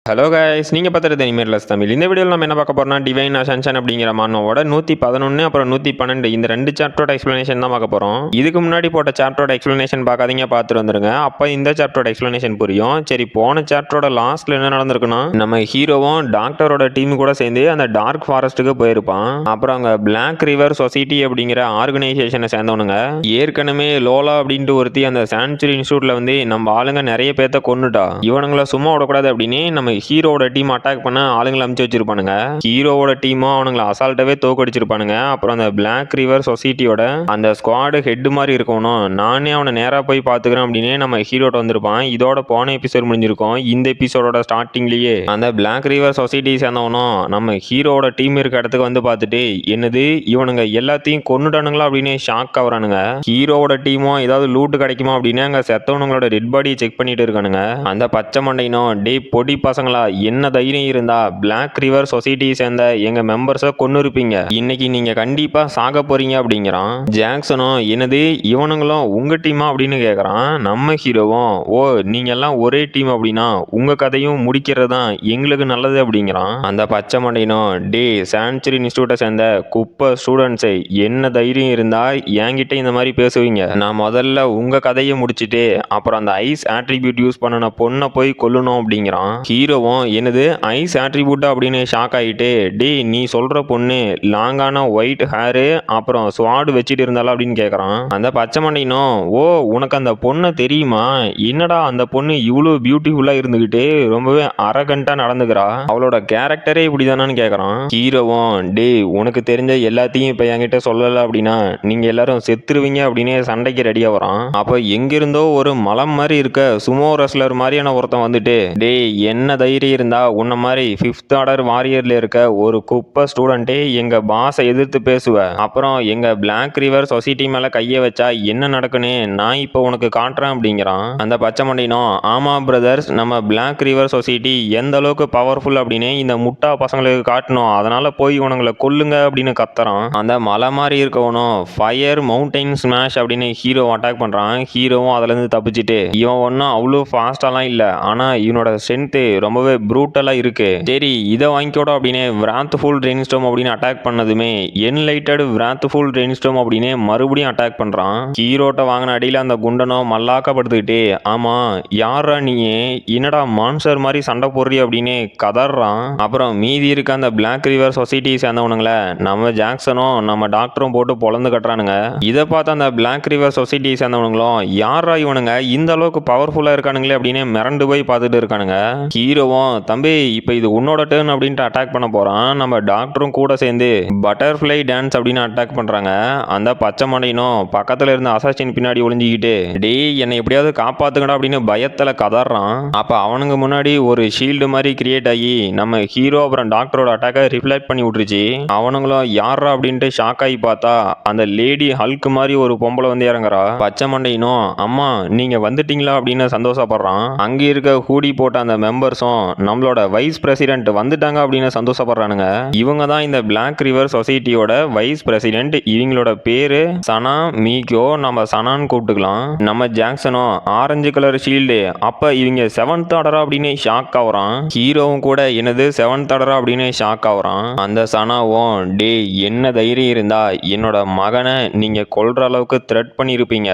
Hello guys, நீங்கள் பார்த்துட்டு இனிமேல் தமிழ். இந்த வீடியோவில் நம்ம என்ன பார்க்க போகிறோம்னா, டிவைன் அசென்ஷன் அப்படிங்கிற மானோட 111 அப்புறம் 112 இந்த ரெண்டு சாப்டரோட எக்ஸ்ப்ளனேஷன் தான் பார்க்க போகிறோம். இதுக்கு முன்னாடி போட்ட சாப்டரோட எக்ஸ்ப்ளனேஷன் பார்க்காதீங்க, பார்த்துட்டு வந்துருங்க. அப்போ இந்த சாப்டரோட எக்ஸ்ப்ளனேஷன் புரியும். சரி, போன சாப்டரோட லாஸ்ட்ல என்ன நடந்திருக்குன்னா, நம்ம ஹீரோவும் டாக்டரோட டீம் கூட சேர்ந்து அந்த டார்க் ஃபாரஸ்ட்டுக்கு போயிருப்பான். அப்புறம் அங்கே பிளாக் ரிவர் சொசைட்டி அப்படிங்கிற ஆர்கனைசேஷனை சேர்ந்தவனுங்க ஏற்கனவே லோலா அப்படின்ட்டு ஒருத்தி அந்த சான்ச்சுரி இன்ஸ்டியூட்ல வந்து நம்ம ஆளுங்க நிறைய பேர்த்த கொன்னுட்டா. இவனுங்களை சும்மா விடக்கூடாது அப்படின்னு நம்ம ஹீரோவோட டீம் அட்டாக் பண்ண ஆளுங்களை அமுச்சு வச்சிருப்பானுங்க. ஹீரோவோட டீமும் அவனுங்களை அசால்ட்டாவே தோக்கடிச்சிருப்பானுங்க. அப்புறம் அந்த பிளாக் ரிவர் சொசைட்டியோட அந்த ஸ்குவாடு ஹெட் மாதிரி இருக்கணும், நானே அவனை நேரா போய் பாத்துக்கிறேன் அப்படின்னு நம்ம ஹீரோட்ட வந்திருப்பான். இதோட போன எபிசோட் முடிஞ்சிருக்கும். இந்த எபிசோடோட ஸ்டார்டிங்லயே அந்த பிளாக் ரிவர் சொசைட்டி சேர்ந்தவனும் நம்ம ஹீரோவோட டீம் இருக்க இடத்துக்கு வந்து பார்த்துட்டு, என்னது இவனுங்க எல்லாத்தையும் கொன்னுட்டானுங்களா அப்படின்னு ஷாக் ஆகுறானுங்க. ஹீரோவோட டீமும் ஏதாவது லூட்டு கிடைக்குமா அப்படின்னு அங்க செத்தவனுங்களோட டெட் பாடியை செக் பண்ணிட்டு இருக்கானுங்க. அந்த பச்சை மண்டையினும், டே பொடி பசங்களா, என்ன தைரியம் இருந்தா பிளாக் ரிவர் சொசைட்டி சேர்ந்த எங்க மெம்பர்ஸை கொன்னு இருப்பீங்க, இன்னைக்கு நீங்க கண்டிப்பா சாக போறீங்க அப்படிங்கிறான். ஜாக்சனும், என்னது இவனுங்களும் உங்க டீமா அப்படின்னு கேக்குறான். நம்ம ஹீரோவும், ஓ நீங்க எல்லாம் ஒரே டீம் அப்படின்னா உங்க கதையும் முடிக்கிறது தான் எங்களுக்கு நல்லது அப்படிங்கிறான். அந்த பச்சை மண்டையினும், டே சான்ச்சுரி இன்ஸ்டியூட்டை சேர்ந்த குப்பை ஸ்டூடெண்ட்ஸை என்ன தைரியம் இருந்தா என்கிட்ட இந்த மாதிரி பேசுவீங்க, நான் முதல்ல உங்க கதையை முடிச்சுட்டு அப்புறம் அந்த ஐஸ் ஆட்ரிபியூட் யூஸ் பண்ணின பொண்ணை போய் கொல்லணும் அப்படிங்கிறான். ஹீரோவும், என்னது ஐஸ் ஆட்ரிபியூட்டா அப்படின்னு ஷாக் ஆகிட்டு, டே நீ சொல்ற பொண்ணு லாங்கான ஒயிட் ஹேரு அப்புறம் ஸ்வாடு வச்சுட்டு இருந்தாலும் அப்படின்னு கேட்குறான். அந்த பச்சை மண்டையினும், ஓ உனக்கு அந்த பொண்ணை தெரியுமா, என்னடா அந்த பொண்ணு இவ்வளோ பியூட்டிஃபுல்லாக இருந்துக்கிட்டு ரொம்பவே அரகண்டா நடந்துக்கிறா, அவளோட கேரக்டரே இப்படிதானான்னு கேட்குறான். ஹீரோவும், டே உனக்கு தெரிஞ்ச எல்லாத்தையும் இப்போ என்கிட்ட சொல்லலை அப்படின்னா நீங்கள் எல்லாரும் செத்துருவீங்க அப்படின்னு சண்டைக்கு ரெடியாக வரான். அப்போ எங்கிருந்தோ ஒரு மலம் மாதிரி இருக்க சுமோ ரெஸ்லர் மாதிரியான ஒருத்தன் வந்துட்டு, டே என்ன தைரியம் இருந்தா உன்ன மாதிரி 5th ஆர்டர் வாரியர்ல இருக்க ஒரு குப்பை ஸ்டூடெண்டே எங்க பாஸை எதிர்த்து பேசுவ, அப்புறம் எங்க பிளாக் ரிவர் சொசைட்டி மேல கைய வச்சா என்ன நடக்குன்னு நான் இப்போ உனக்கு காட்டுறேன் அப்படிங்கிறான். அந்த பச்சை மண்டையினும், ஆமா பிரதர்ஸ், நம்ம பிளாக் ரிவர் சொசைட்டி எந்த அளவுக்கு பவர்ஃபுல் அப்படின்னு இந்த முட்டா பசங்களுக்கு காட்டணும், அதனால போய் உனங்களை கொல்லுங்க அப்படின்னு கத்துறான். அந்த மலை மாதிரி இருக்கவனும் ஃபயர் மவுண்டைன் ஸ்மாஷ் அப்படின்னு ஹீரோ அட்டாக் பண்றான். ஹீரோவும் அதுல இருந்து தப்பிச்சுட்டு, இவன் ஒன்னும் அவ்வளோ ஃபாஸ்டாலாம் இல்லை, ஆனா இவனோட ஸ்ட்ரென்த் ரொம்பவே ப்ரூட்டலாக இருக்கு, சரி இதை வாங்கிக்கோட அப்படின்னு விராத்ஃபுல் ரெயின்ஸ்டார்ம் அப்படின்னு அட்டாக் பண்ணதுமே என்லைட்டட் விராத்ஃபுல் ரெயின்ஸ்டார்ம் அப்படின்னு மறுபடியும் அட்டாக் பண்ணுறான். ஹீரோட்ட வாங்கின அடியில் அந்த குண்டனோ மல்லாக்கப்படுத்துக்கிட்டே, ஆமாம் யாரா நீ, என்னடா மான்சர் மாதிரி சண்டை போடுறீ அப்படின்னு கதறான். அப்புறம் மீதி இருக்க அந்த பிளாக் ரிவர் சொசைட்டி சேர்ந்தவனுங்கள நம்ம ஜாக்சனும் நம்ம டாக்டரும் போட்டு பொழந்து கட்டுறானுங்க. இதை பார்த்து அந்த பிளாக் ரிவர் சொசைட்டி சேர்ந்தவனுங்களும், யாரா இவனுங்க இந்த அளவுக்கு பவர்ஃபுல்லாக இருக்கானுங்களே அப்படின்னு மிரண்டு போய் பார்த்துட்டு இருக்கானுங்க. ஹீரோவும், தம்பி இப்போ இது உன்னோட டர்ன் அப்படின்ட்டு அட்டாக் பண்ண போறான். நம்ம டாக்டரும் கூட சேர்ந்து பட்டர்ஃப்ளை டான்ஸ் அப்படின்னு அட்டாக் பண்றாங்க. அந்த பச்சை மண்டையினும் பக்கத்துல இருந்த அசாசின் பின்னாடி ஒளிஞ்சிக்கிட்டு, டேய் என்னை எப்படியாவது காப்பாத்துக்கடா அப்படின்னு பயத்துல கதறான். அப்ப அவனுக்கு முன்னாடி ஒரு ஷீல்டு மாதிரி கிரியேட் ஆகி நம்ம ஹீரோ அப்புறம் டாக்டரோட அட்டாக்கை ரிஃப்ளெக்ட் பண்ணி விட்டுருச்சு. அவனுங்களும் யாரா அப்படின்ட்டு ஷாக் ஆகி பார்த்தா அந்த லேடி ஹல்க் மாதிரி ஒரு பொம்பளை வந்து இறங்குறா. பச்சை மண்டையினும், அம்மா நீங்க வந்துட்டீங்களா அப்படின்னு சந்தோஷப்படுறான். அங்க இருக்க ஹூடி போட்ட அந்த மெம்பர்ஸும் நம்மளோட வைஸ் பிரசிடென்ட் வந்துட்டாங்க அப்படின்னு சந்தோஷப்படுறானுங்க. இவங்க தான் இந்த பிளாக் ரிவர் சொசைட்டியோட வைஸ் பிரசிடென்ட். இவங்களோட பேரு சனா மீகோ, நம்ம சனான்னு கூப்பிட்டுக்கலாம். நம்ம ஜாக்சனும் ஆரஞ்சு கலர் ஷீல்டு, அப்ப இவங்க 7th ஆர்டரா அப்படின்னு ஷாக் ஆகுறான். ஹீரோவும் கூட என்னது 7th ஆர்டரா அப்படின்னு ஷாக் ஆகுறான். அந்த சனாவும், டே என்ன தைரியம் இருந்தா என்னோட மகனை நீங்க கொல்ற அளவுக்கு த்ரெட் பண்ணிருப்பீங்க,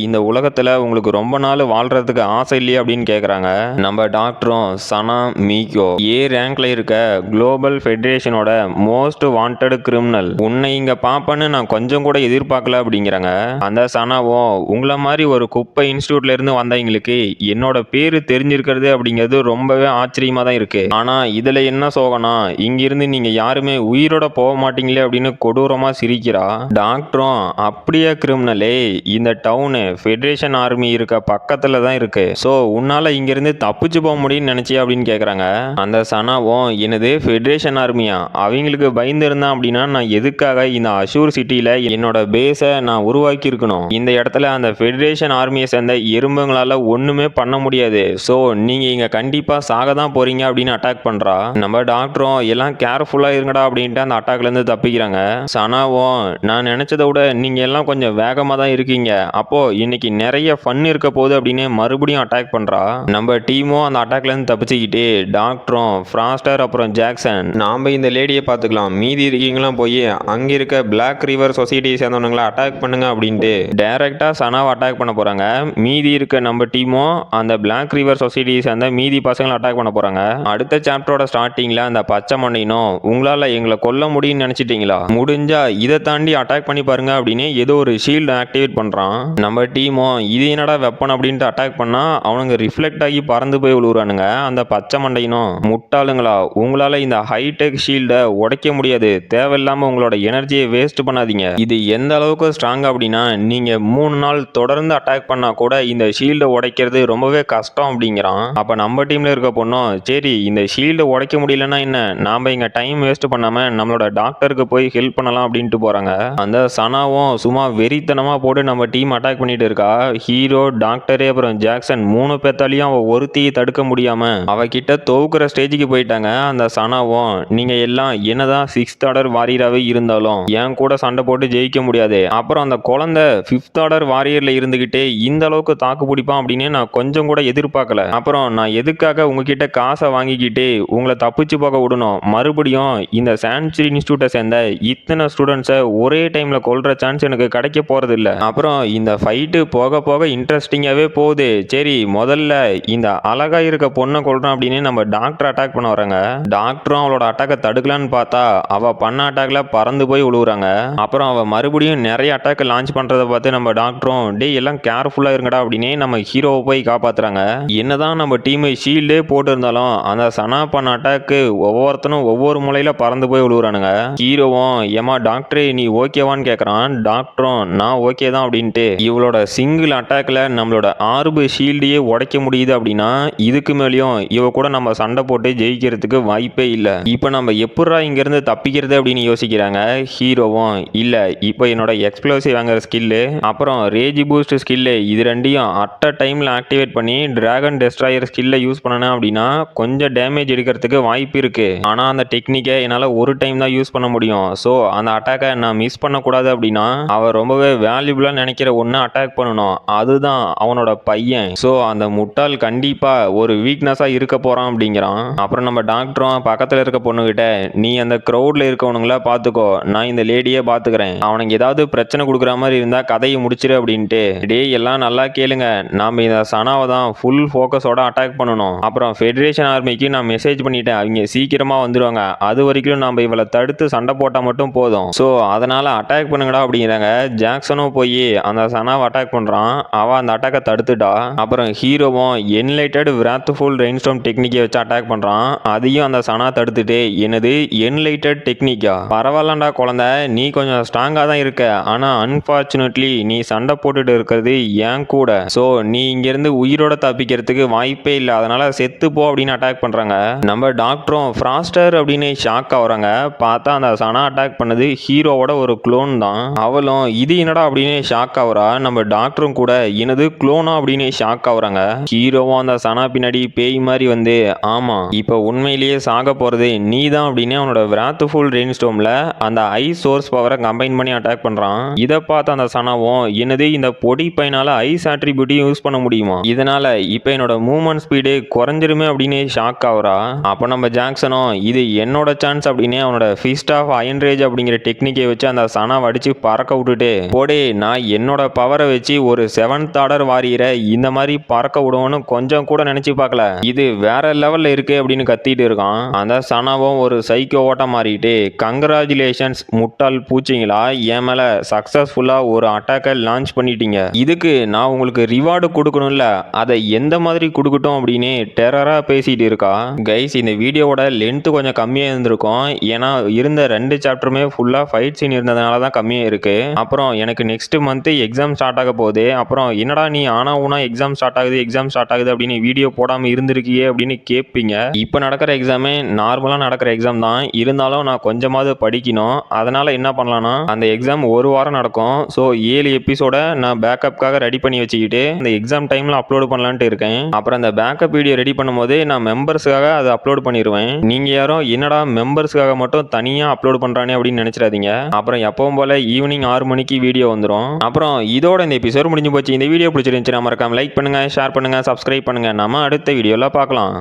இந்த உலகத்துல உங்களுக்கு ரொம்ப நாள் வாழ்றதுக்கு ஆசை இல்லையா அப்படின்னு கேக்குறாங்க. நம்ம டாக்டரும், சனா மீகோ ஏ ரேங்க்ல இருக்க குளோபல் ஃபெடரேஷனோட மோஸ்ட் வாண்டட் கிரிமினல், உன்னை இங்க பாப்பன்னு நான் கொஞ்சம் கூட எதிர்பார்க்கல அப்படிங்கிறாங்க. அந்த சனாவும், உங்களை மாதிரி ஒரு குப்பை இன்ஸ்டியூட்ல இருந்து வந்தவங்களுக்கு என்னோட பேரு தெரிஞ்சிருக்கிறது அப்படிங்கிறது ரொம்பவே ஆச்சரியமா தான் இருக்கு, ஆனா இதுல என்ன சோகனா இங்கிருந்து நீங்க யாருமே உயிரோட போக மாட்டீங்களே அப்படின்னு கொடூரமா சிரிக்கிறா. டாக்டரும், அப்படியே கிரிமினலே, இந்த டவுனு ஃபெடரேஷன் ஆர்மி இருக்க பக்கத்துல தான் இருக்கு, ஸோ உன்னால இங்கிருந்து தப்பிச்சு போக முடியும்னு நினைச்சியா அப்படின்னு கேட்குறாங்க. அந்த சனாவும், என்னது ஃபெடரேஷன் ஆர்மியா, அவங்களுக்கு பயந்து இருந்தான் அப்படின்னா நான் எதுக்காக இந்த அஷூர் சிட்டியில் என்னோட பேஸை நான் உருவாக்கி இருக்கணும், இந்த இடத்துல அந்த ஃபெடரேஷன் ஆர்மியை சேர்ந்த எறும்புங்களால ஒன்றுமே பண்ண முடியாது, ஸோ நீங்கள் இங்கே கண்டிப்பாக சாக தான் போறீங்க அப்படின்னு அட்டாக் பண்ணுறா. நம்ம டாக்டரும், எல்லாம் கேர்ஃபுல்லாக இருங்கடா அப்படின்ட்டு அந்த அட்டாக்லேருந்து தப்பிக்கிறாங்க. சனாவும், நான் நினச்சதை விட நீங்கள் எல்லாம் கொஞ்சம் வேகமாக தான் இருக்கீங்க, அப்போது இன்னைக்கு நிறைய ஃபன் இருக்க போகுது அப்படின்னு மறுபடியும் அட்டாக் பண்ணுறா. நம்ம டீமும் அந்த அட்டாக்லேருந்து தப்பிச்சு வச்சுக்கிட்டு டாக்டரும் ஃப்ராஸ்டர் அப்புறம் ஜாக்சன் நாம் இந்த லேடியை பார்த்துக்கலாம், மீதி இருக்கீங்களாம் போய் அங்கே இருக்க பிளாக் ரிவர் சொசைட்டியை சேர்ந்தவனுங்களை அட்டாக் பண்ணுங்க அப்படின்ட்டு டைரெக்டாக சனாவை அட்டாக் பண்ண போகிறாங்க. மீதி இருக்க நம்ம டீமும் அந்த பிளாக் ரிவர் சொசைட்டியை சேர்ந்த மீதி பசங்களை அட்டாக் பண்ண போகிறாங்க. அடுத்த சாப்டரோட ஸ்டார்டிங்கில் அந்த பச்சை மண்டையினும் உங்களால் எங்களை கொல்ல முடியும்னு நினச்சிட்டிங்களா, முடிஞ்சா இதை தாண்டி அட்டாக் பண்ணி பாருங்க அப்படின்னு ஏதோ ஒரு ஷீல்டு ஆக்டிவேட் பண்ணுறான். நம்ம டீமும் இது என்னடா வெப்பன் அப்படின்ட்டு அட்டாக் பண்ணால் அவனுங்க ரிஃப்ளெக்ட் ஆகி பறந்து போய் விழுவுறானுங்க. அந்த பச்சை மண்டையினும் முட்டாளுங்களா, உங்களால் இந்த ஹைடெக் ஷீல்டை உடைக்க முடியாது, தேவையில்லாமல் உங்களோட எனர்ஜியை வேஸ்ட் பண்ணாதீங்க. இது எந்த அளவுக்கு ஸ்ட்ராங் அப்படின்னா நீங்கள் 3 நாள் தொடர்ந்து அட்டாக் பண்ணால் கூட இந்த ஷீல்டை உடைக்கிறது ரொம்பவே கஷ்டம் அப்படிங்கிறான். அப்போ நம்ம டீமில் இருக்க பொண்ணும் சரி இந்த ஷீல்டை உடைக்க முடியலன்னா என்ன, நாம் இங்கே டைம் வேஸ்ட் பண்ணாமல் நம்மளோட டாக்டருக்கு போய் ஹெல்ப் பண்ணலாம் அப்படின்ட்டு போகிறாங்க. அந்த சனாவும் சும்மா வெறித்தனமாக போட்டு நம்ம டீம் அட்டாக் பண்ணிட்டு இருக்கா. ஹீரோ, டாக்டரு அப்புறம் ஜாக்சன் 3 பேத்தாலையும் அவள் ஒருத்தியை தடுக்க முடியாமல் அவகிட்ட தோக்குற ஸ்டேஜுக்கு போயிட்டாங்க. அந்த சனாவும் நீங்கள் எல்லாம் என்னதான் 6th ஆர்டர் வாரியராகவே இருந்தாலும் என் கூட சண்டை போட்டு ஜெயிக்க முடியாது, அப்புறம் அந்த குழந்தை 5th ஆர்டர் வாரியரில் இருந்துக்கிட்டே இந்த அளவுக்கு தாக்கு பிடிப்பான் அப்படின்னு நான் கொஞ்சம் கூட எதிர்பார்க்கல. அப்புறம் நான் எதுக்காக உங்ககிட்ட காசை வாங்கிக்கிட்டு உங்களை தப்பிச்சு போக விடணும், மறுபடியும் இந்த சான்சுரி இன்ஸ்டியூட்டை சேர்ந்த இத்தனை ஸ்டூடெண்ட்ஸை ஒரே டைமில் கொல்ற சான்ஸ் எனக்கு கிடைக்க போகிறது இல்லை. அப்புறம் இந்த ஃபைட்டு போக போக இன்ட்ரெஸ்டிங்காகவே போகுது. சரி முதல்ல இந்த அழகா இருக்க பொண்ணை கொல்றோம் அப்படின்னு நம்ம டாக்டர் அட்டாக் பண்ண வராங்க. டாக்டரும் அவளோட அட்டாக்கை தடுக்கலான்னு பார்த்தா அவள் பண்ண அட்டாக்ல பறந்து போய் விழுவுறாங்க. அப்புறம் அவள் மறுபடியும் நிறைய அட்டாக் லான்ச் பண்ணுறதை பார்த்து நம்ம டாக்டரும் டே எல்லாம் கேர்ஃபுல்லாக இருங்கடா அப்படின்னு நம்ம ஹீரோவை போய் காப்பாற்றுறாங்க. என்னதான் நம்ம டீமை ஷீல்டே போட்டு இருந்தாலும் அந்த சனா பண்ண அட்டாக்கு ஒவ்வொருத்தனும் ஒவ்வொரு முறையில் பறந்து போய் விழுவுறானுங்க. ஹீரோவும் ஏமா டாக்டரே நீ ஓகேவான்னு கேட்குறான். டாக்டரும் நான் ஓகே தான் அப்படின்ட்டு இவளோட சிங்கிள் அட்டாக்ல நம்மளோட ஆர்பு ஷீல்டையே உடைக்க முடியுது அப்படின்னா இதுக்கு மேலேயும் இவ கூட நம்ம சண்டை போட்டு ஜெயிக்கிறதுக்கு வாய்ப்பே இல்லை. இப்போ நம்ம எப்படா இங்கேருந்து தப்பிக்கிறது அப்படின்னு யோசிக்கிறாங்க. ஹீரோவும் இல்லை இப்போ என்னோட எக்ஸ்ப்ளோசிவ் வாங்குற ஸ்கில்லு அப்புறம் ரேஜ் பூஸ்ட் ஸ்கில்லு இது ரெண்டையும் அட் அ டைமில் ஆக்டிவேட் பண்ணி டிராகன் டெஸ்ட்ராயர் ஸ்கில்லை யூஸ் பண்ணணும் அப்படின்னா கொஞ்சம் டேமேஜ் எடுக்கிறதுக்கு வாய்ப்பு இருக்கு. ஆனால் அந்த டெக்னிக்கை என்னால் ஒரு டைம் தான் யூஸ் பண்ண முடியும். ஸோ அந்த அட்டாக்கை நான் மிஸ் பண்ணக்கூடாது அப்படின்னா அவன் ரொம்பவே வேல்யூபிளாக நினைக்கிற ஒன்று அட்டாக் பண்ணணும், அதுதான் அவனோட பையன். ஸோ அந்த முட்டாள் கண்டிப்பாக ஒரு வீக்னஸாக இருக்க போகிறான் அப்படிங்கிறான். அப்புறம் நம்ம டாக்டரும் பக்கத்தில் இருக்க பொண்ணுகிட்ட நீ அந்த க்ரௌடில் இருக்கவனுங்களா பார்த்துக்கோ, நான் இந்த லேடியே பார்த்துக்கிறேன், அவனுக்கு ஏதாவது பிரச்சனை கொடுக்குற மாதிரி இருந்தால் கதையை முடிச்சிரு அப்படின்ட்டு. டே எல்லாம் நல்லா கேளுங்க, நாம் இந்த சனாவை தான் ஃபுல் ஃபோக்கஸோட அட்டாக் பண்ணணும். அப்புறம் ஃபெடரேஷன் ஆர்மிக்கு நான் மெசேஜ் பண்ணிட்டேன், அவங்க சீக்கிரமாக வந்துடுவாங்க, அது வரைக்கும் நம்ம இவளை தடுத்து சண்டை போட்டால் மட்டும் போதும். ஸோ அதனால் அட்டாக் பண்ணுங்கடா அப்படிங்கிறாங்க. ஜாக்சனும் போய் அந்த சனாவை அட்டாக் பண்ணுறான். அவன் அந்த அட்டாக்கை தடுத்துட்டா. அப்புறம் ஹீரோவும் என்லைட்டட் விராத்ஃபுல் ரெயின்ஸ்டார்ம் டெக்னிக்கை வச்சு அட்டாக் பண்ணுறான். அதையும் அந்த சனா தடுத்துட்டு என்னது என்லைட்டட் டெக்னிக்கா, பரவாயில்லண்டா குழந்தை, நீ கொஞ்சம் ஸ்ட்ராங்காக தான் இருக்க, ஆனால் அன்ஃபார்ச்சுனேட்லி நீ சண்டை போட்டுட்டு இருக்கிறது ஏன் கூட, ஸோ நீ இங்கேருந்து உயிரோட தப்பிக்கிறதுக்கு வாய்ப்பே இல்லை, அதனால செத்து போ அப்படின்னு அட்டாக் பண்ணுறாங்க. நம்ம டாக்டரும் ஃப்ராஸ்டர் அப்படின்னு ஷாக் ஆகுறாங்க. பார்த்தா அந்த சனா அட்டாக் பண்ணது ஹீரோவோட ஒரு க்ளோன் தான். அவளும் இது என்னடா அப்படின்னு ஷாக் ஆகுறா. நம்ம டாக்டரும் கூட எனது க்ளோனா அப்படின்னு ஷாக் ஆகுறாங்க. ஹீரோவும் அந்த சனா பின்னாடி பேய் மாதிரி வந்து ஆமா இப்போ உண்மையிலேயே சாக போறது நீ தான் அப்படின்னு அவனோட விராத்ஃபுல் ரெயின்ஸ்டார்ம்ல அந்த ஐ சோர்ஸ் பவரை கம்பைன் பண்ணி அட்டாக் பண்றான். இதை பார்த்து அந்த சனாவும் என்னது இந்த பொடி பையனால ஐஸ் ஆட்ரிபியூட்டையும் யூஸ் பண்ண முடியுமா, இதனால இப்போ என்னோட மூவ்மெண்ட் ஸ்பீடு குறைஞ்சிருமே அப்படின்னு ஷாக் ஆகுறா. அப்போ நம்ம ஜாக்சனும் இது என்னோட சான்ஸ் அப்படின்னு அவனோட ஃபிஸ்ட் ஆஃப் அயன் ரேஜ் அப்படிங்கிற டெக்னிக்கை வச்சு அந்த சனாவை அடிச்சு பறக்க விட்டுட்டு போடே நான் என்னோட பவரை வச்சு ஒரு 7th ஆர்டர் வாரியரை இந்த மாதிரி பறக்க விடுவோன்னு கொஞ்சம் கூட நினைச்சு பார்க்கல, இது வேற லெவல்ல இருக்கு அப்படின்னு கத்திட்டு இருக்கான். அந்த சனாவும் ஒரு சைக்கோ ஓட்ட மாறிட்டு கங்க்ராச்சுலேஷன்ஸ் முட்டாள் பூச்சிங்களா, என் மேல சக்சஸ்ஃபுல்லா ஒரு அட்டாக்கை லான்ச் பண்ணிட்டீங்க, இதுக்கு நான் உங்களுக்கு ரிவார்டு கொடுக்கணும்ல, அதை எந்த மாதிரி கொடுக்கட்டும் அப்படின்னு டெரரா பேசிட்டு இருக்கா. கைஸ் இந்த வீடியோவோட லென்த் கொஞ்சம் கம்மியாக இருந்திருக்கும், ஏன்னா இருந்த 2 சாப்டருமே ஃபுல்லாக ஃபைட் சீன் இருந்ததுனால தான் கம்மியாக இருக்கு. அப்புறம் எனக்கு நெக்ஸ்ட் மந்த் எக்ஸாம் ஸ்டார்ட் ஆக போகுது, அப்புறம் என்னடா நீ ஆனா ஊனா எக்ஸாம் ஸ்டார்ட் ஆகுது அப்படின்னு வீடியோ போடாமல் இருந்திருக்கியே அப்படின்னு கேட்பீங்க. இப்போ நடக்கிற எக்ஸாமே நார்மலாக நடக்கிற எக்ஸாம் தான், இருந்தாலும் நான் கொஞ்சமாவது படிக்கணும். அதனால என்ன பண்ணலாம்னா அந்த எக்ஸாம் ஒரு வாரம் நடக்கும். ஸோ 7 எபிசோட நான் பேக்கப்புக்காக ரெடி பண்ணி வச்சுக்கிட்டு அந்த எக்ஸாம் டைமில் அப்லோட் பண்ணலான்ட்டு இருக்கேன். அப்புறம் அந்த பேக்கப் வீடியோ ரெடி பண்ணும்போது நான் மெம்பர்ஸுக்காக அதை அப்லோட் பண்ணிடுவேன். நீங்கள் யாரும் என்னடா மெம்பர்ஸுக்காக மட்டும் தனியாக அப்லோட் பண்ணுறானே அப்படின்னு நினச்சிடாதீங்க. அப்புறம் எப்பவும் போல் ஈவினிங் 6 மணிக்கு வீடியோ வந்துடும். அப்புறம் இதோட இந்த எபிசோட் முடிஞ்சு போச்சு. இந்த வீடியோ பிடிச்சிருந்துச்சுன்னா மறக்காம லைக் பண்ணுங்க, ஷேர் பண்ணுங்க, சப்ஸ்கிரைப் பண்ணுங்க. நம்ம அடுத்த வீடியோல பார்க்கலாம்.